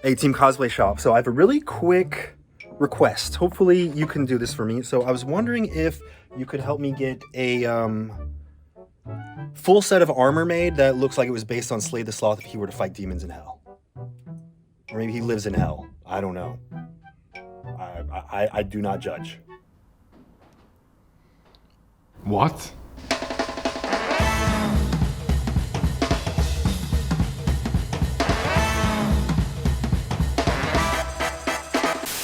Hey, Team CosplayShop. So I have a really quick request. Hopefully you can do this for me. So I was wondering if you could help me get a full set of armor made that looks like it was based on Slay the Sloth if he were to fight demons in hell. Or maybe he lives in hell. I don't know. I do not judge. What?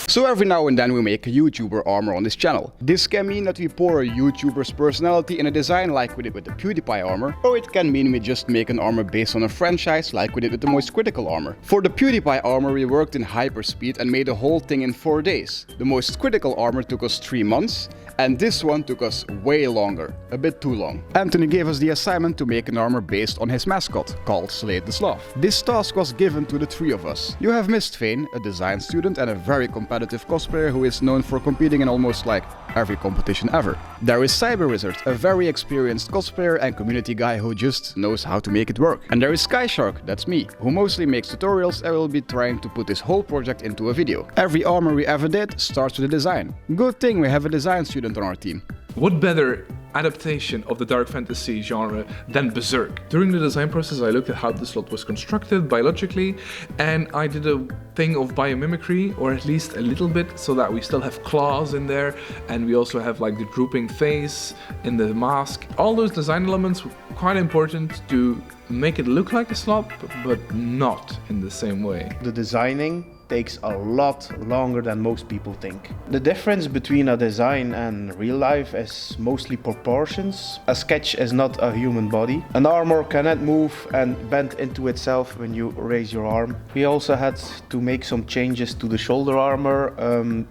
So every now and then we make a YouTuber armor on this channel. This can mean that we pour a YouTuber's personality in a design like we did with the PewDiePie armor, or it can mean we just make an armor based on a franchise like we did with the Most Critical armor. For the PewDiePie armor we worked in hyperspeed and made the whole thing in 4 days. The Most Critical armor took us 3 months, and this one took us way longer, a bit too long. Anthony gave us the assignment to make an armor based on his mascot, called Slay the Sloth. This task was given to the 3 of us. You have Mistfane, a design student and a very competitive cosplayer who is known for competing in almost like every competition ever. There is Cyber Wizard, a very experienced cosplayer and community guy who just knows how to make it work. And there is Sky Shark, that's me, who mostly makes tutorials and will be trying to put this whole project into a video. Every armor we ever did starts with a design. Good thing we have a design student on our team. What better adaptation of the dark fantasy genre than Berserk? During the design process I looked at how the slot was constructed biologically, and I did a thing of biomimicry, or at least a little bit, so that we still have claws in there, and we also have like the drooping face in the mask. All those design elements were quite important to make it look like a slot, but not in the same way. The designing takes a lot longer than most people think. The difference between a design and real life is mostly proportions. A sketch is not a human body. An armor cannot move and bend into itself when you raise your arm. We also had to make some changes to the shoulder armor,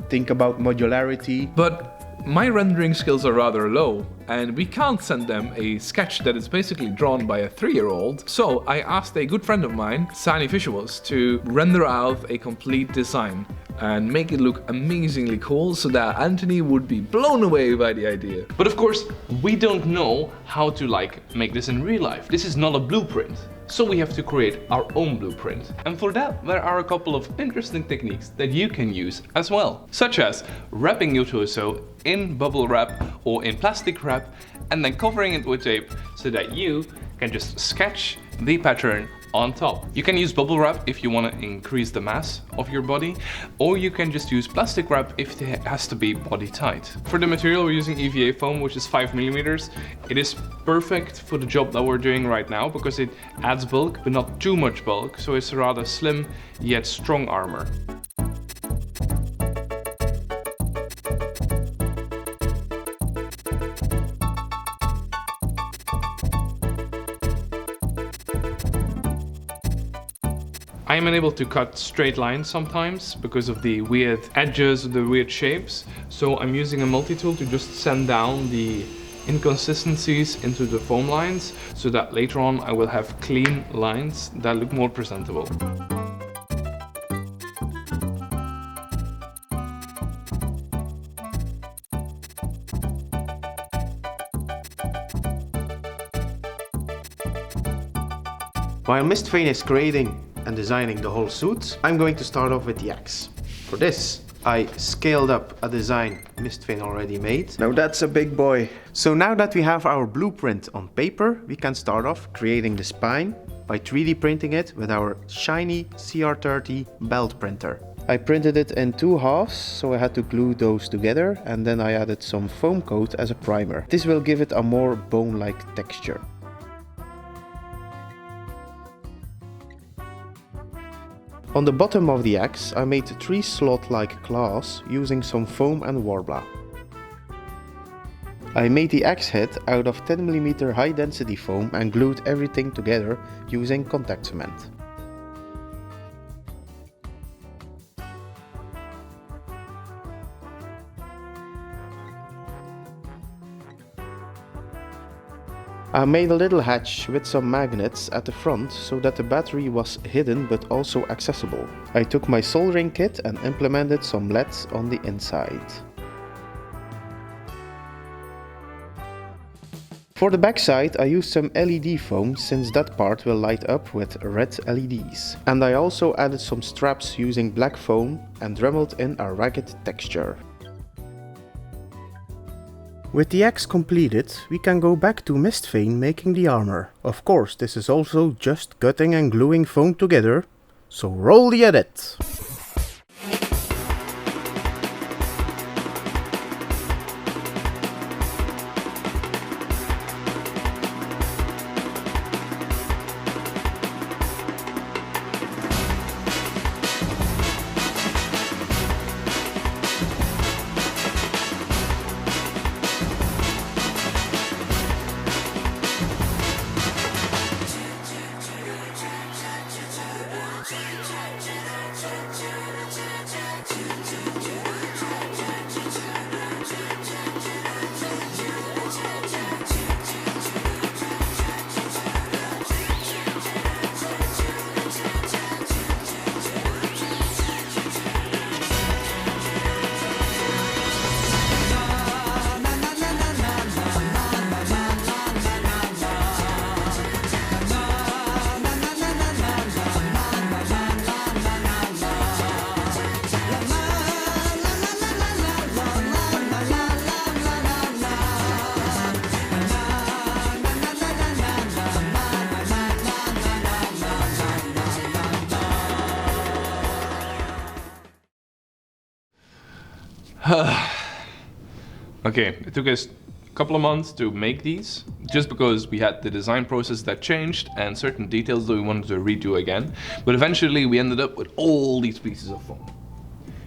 think about modularity. But my rendering skills are rather low, and we can't send them a sketch that is basically drawn by a 3-year-old. So I asked a good friend of mine, Sunny Visuals, to render out a complete design and make it look amazingly cool so that Anthony would be blown away by the idea. But of course, we don't know how to make this in real life. This is not a blueprint. So we have to create our own blueprint. And for that, there are a couple of interesting techniques that you can use as well. Such as wrapping your torso in bubble wrap or in plastic wrap and then covering it with tape so that you can just sketch the pattern on top. You can use bubble wrap if you want to increase the mass of your body, or you can just use plastic wrap if it has to be body tight. For the material we're using EVA foam, which is 5mm. It is perfect for the job that we're doing right now because it adds bulk but not too much bulk, so it's a rather slim yet strong armor. I am unable to cut straight lines sometimes because of the weird edges, the weird shapes. So I'm using a multi-tool to just sand down the inconsistencies into the foam lines so that later on I will have clean lines that look more presentable. While Mistfane is creating and designing the whole suit, I'm going to start off with the axe. For this, I scaled up a design Mistfane already made. Now that's a big boy. So now that we have our blueprint on paper, we can start off creating the spine by 3D printing it with our shiny CR30 belt printer. I printed it in 2 halves, so I had to glue those together, and then I added some foam coat as a primer. This will give it a more bone-like texture. On the bottom of the axe, I made 3 slot-like claws using some foam and Warbler. I made the axe head out of 10mm high-density foam and glued everything together using contact cement. I made a little hatch with some magnets at the front so that the battery was hidden but also accessible. I took my soldering kit and implemented some LEDs on the inside. For the backside I used some LED foam since that part will light up with red LEDs. And I also added some straps using black foam and dremeled in a ragged texture. With the axe completed, we can go back to Mistvein making the armor. Of course, this is also just cutting and gluing foam together, so roll the edit! Okay, it took us a couple of months to make these, just because we had the design process that changed and certain details that we wanted to redo again. But eventually we ended up with all these pieces of foam.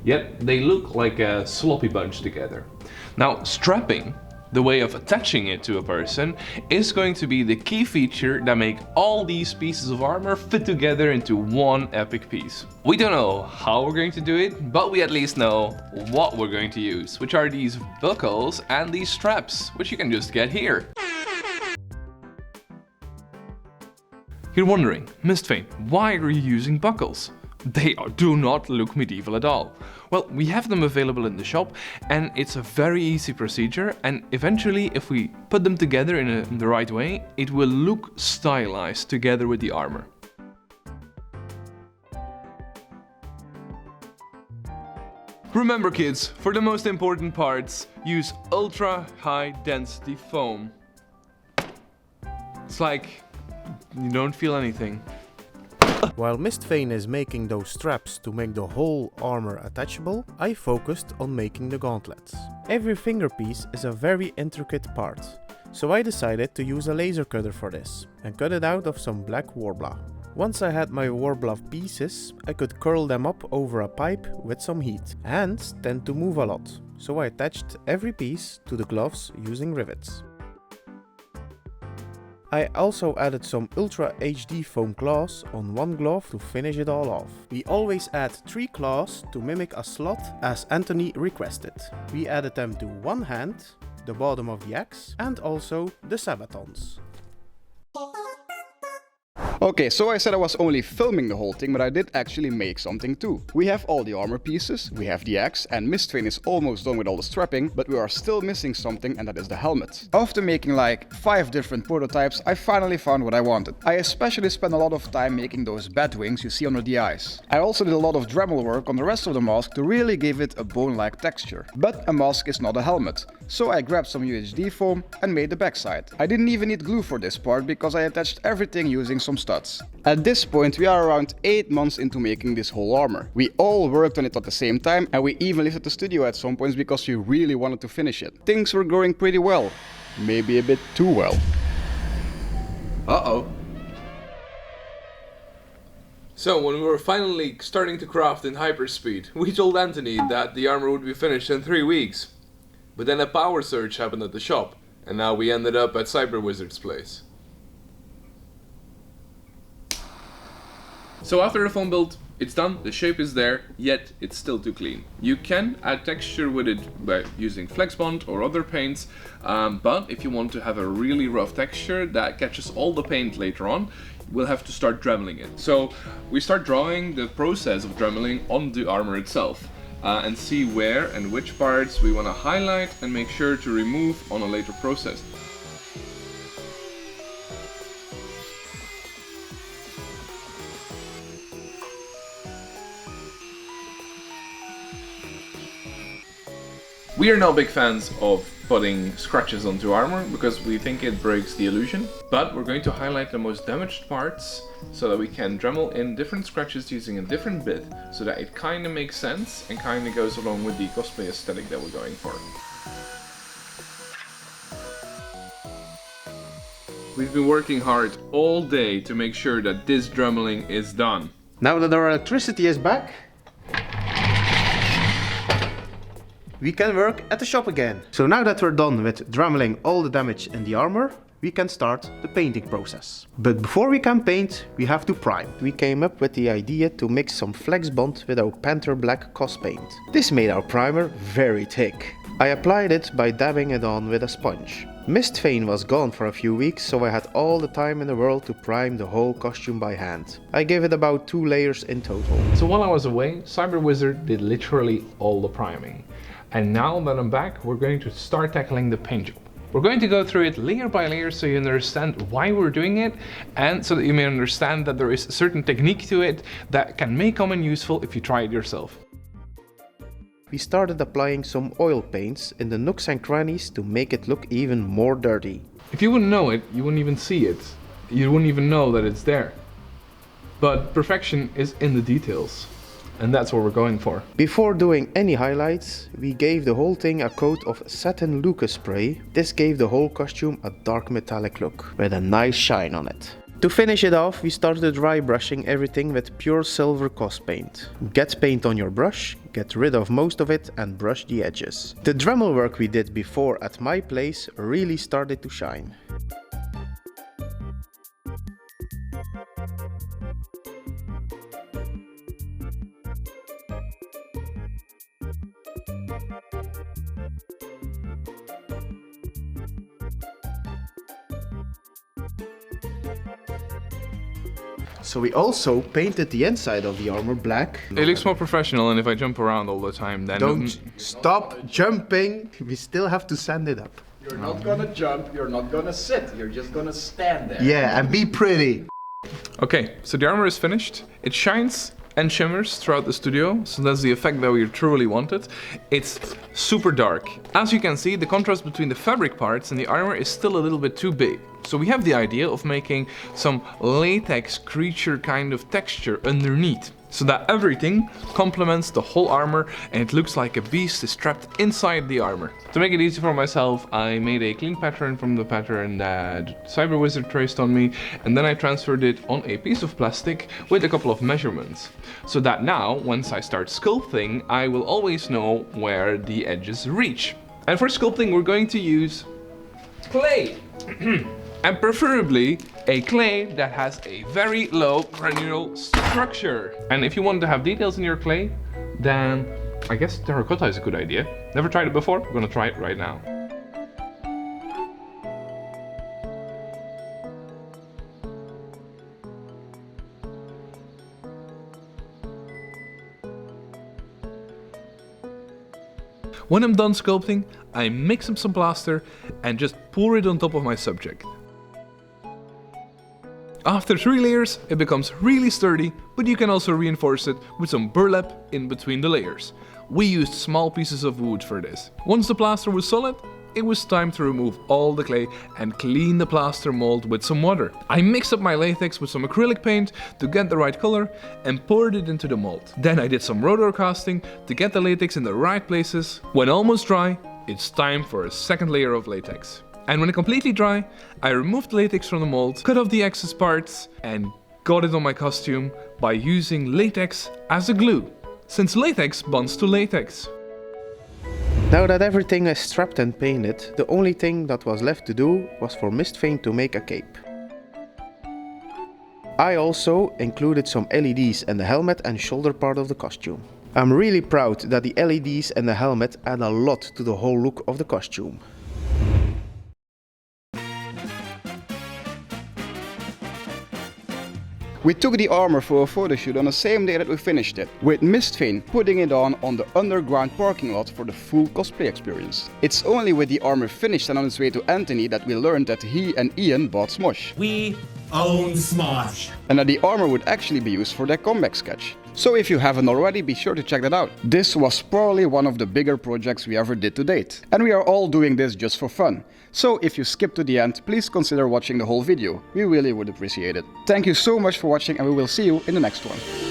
Yet they look like a sloppy bunch together. Now, strapping, the way of attaching it to a person, is going to be the key feature that make all these pieces of armor fit together into one epic piece. We don't know how we're going to do it, but we at least know what we're going to use, which are these buckles and these straps, which you can just get here. You're wondering, Mistvein, why are you using buckles? They do not look medieval at all. Well, we have them available in the shop and it's a very easy procedure, and eventually if we put them together in the right way, it will look stylized together with the armor. Remember kids, for the most important parts, use ultra high density foam. It's like you don't feel anything. While Mistvein is making those straps to make the whole armor attachable, I focused on making the gauntlets. Every finger piece is a very intricate part, so I decided to use a laser cutter for this and cut it out of some black warbler. Once I had my warbler pieces, I could curl them up over a pipe with some heat. Hands tend to move a lot, so I attached every piece to the gloves using rivets. I also added some Ultra HD foam claws on one glove to finish it all off. We always add 3 claws to mimic a slot as Anthony requested. We added them to one hand, the bottom of the axe, and also the sabatons. Okay, so I said I was only filming the whole thing, but I did actually make something too. We have all the armor pieces, we have the axe, and Mistvein is almost done with all the strapping, but we are still missing something, and that is the helmet. After making like 5 different prototypes, I finally found what I wanted. I especially spent a lot of time making those bat wings you see under the eyes. I also did a lot of Dremel work on the rest of the mask to really give it a bone-like texture. But a mask is not a helmet, so I grabbed some UHD foam and made the backside. I didn't even need glue for this part because I attached everything using some studs. At this point we are around 8 months into making this whole armor. We all worked on it at the same time, and we even left the studio at some points because we really wanted to finish it. Things were going pretty well. Maybe a bit too well. Uh-oh. So when we were finally starting to craft in hyperspeed, we told Anthony that the armor would be finished in 3 weeks. But then a power surge happened at the shop, and now we ended up at Cyber Wizard's place. So after the foam build, it's done, the shape is there, yet it's still too clean. You can add texture with it by using Flexbond or other paints, but if you want to have a really rough texture that catches all the paint later on, we'll have to start dremeling it. So we start drawing the process of dremeling on the armor itself, and see where and which parts we want to highlight and make sure to remove on a later process. We are not big fans of putting scratches onto armor because we think it breaks the illusion, but we're going to highlight the most damaged parts so that we can Dremel in different scratches using a different bit so that it kind of makes sense and kind of goes along with the cosplay aesthetic that we're going for. We've been working hard all day to make sure that this Dremeling is done. Now that our electricity is back, we can work at the shop again. So now that we're done with Dremeling all the damage in the armor, we can start the painting process. But before we can paint, we have to prime. We came up with the idea to mix some Flex Bond with our Panther Black Cos paint. This made our primer very thick. I applied it by dabbing it on with a sponge. Mistfane was gone for a few weeks, so I had all the time in the world to prime the whole costume by hand. I gave it about 2 layers in total. So while I was away, Cyber Wizard did literally all the priming. And now that I'm back, we're going to start tackling the paint job. We're going to go through it layer by layer so you understand why we're doing it, and so that you may understand that there is a certain technique to it that may come in useful if you try it yourself. We started applying some oil paints in the nooks and crannies to make it look even more dirty. If you wouldn't know it, you wouldn't even see it. You wouldn't even know that it's there. But perfection is in the details, and that's what we're going for. Before doing any highlights, we gave the whole thing a coat of satin Lucas spray. This gave the whole costume a dark metallic look, with a nice shine on it. To finish it off, we started dry brushing everything with pure silver Cos paint. Get paint on your brush, get rid of most of it and brush the edges. The Dremel work we did before at my place really started to shine. So we also painted the inside of the armor black. It looks more professional, and if I jump around all the time, then... Don't stop jumping, we still have to sand it up. You're not gonna jump, you're not gonna sit, you're just gonna stand there. Yeah, and be pretty. Okay, so the armor is finished. It shines and shimmers throughout the studio, so that's the effect that we truly wanted. It's super dark. As you can see, the contrast between the fabric parts and the armor is still a little bit too big. So we have the idea of making some latex creature kind of texture underneath, so that everything complements the whole armor and it looks like a beast is trapped inside the armor. To make it easy for myself, I made a clean pattern from the pattern that Cyber Wizard traced on me, and then I transferred it on a piece of plastic with a couple of measurements, so that now, once I start sculpting, I will always know where the edges reach. And for sculpting, we're going to use clay. And preferably a clay that has a very low granular structure. And if you want to have details in your clay, then I guess terracotta is a good idea. Never tried it before, we're gonna try it right now. When I'm done sculpting, I mix up some plaster and just pour it on top of my subject. After 3 layers, it becomes really sturdy, but you can also reinforce it with some burlap in between the layers. We used small pieces of wood for this. Once the plaster was solid, it was time to remove all the clay and clean the plaster mold with some water. I mixed up my latex with some acrylic paint to get the right color and poured it into the mold. Then I did some rotor casting to get the latex in the right places. When almost dry, it's time for a second layer of latex. And when completely dry, I removed the latex from the mold, cut off the excess parts, and got it on my costume by using latex as a glue, since latex bonds to latex. Now that everything is strapped and painted, the only thing that was left to do was for Mistfane to make a cape. I also included some LEDs in the helmet and shoulder part of the costume. I'm really proud that the LEDs and the helmet add a lot to the whole look of the costume. We took the armor for a photo shoot on the same day that we finished it, with Mistfane putting it on the underground parking lot for the full cosplay experience. It's only with the armor finished and on its way to Anthony that we learned that he and Ian bought Smosh. We own Smosh. And that the armor would actually be used for their comeback sketch. So if you haven't already, be sure to check that out. This was probably one of the bigger projects we ever did to date. And we are all doing this just for fun. So if you skip to the end, please consider watching the whole video. We really would appreciate it. Thank you so much for watching and we will see you in the next one.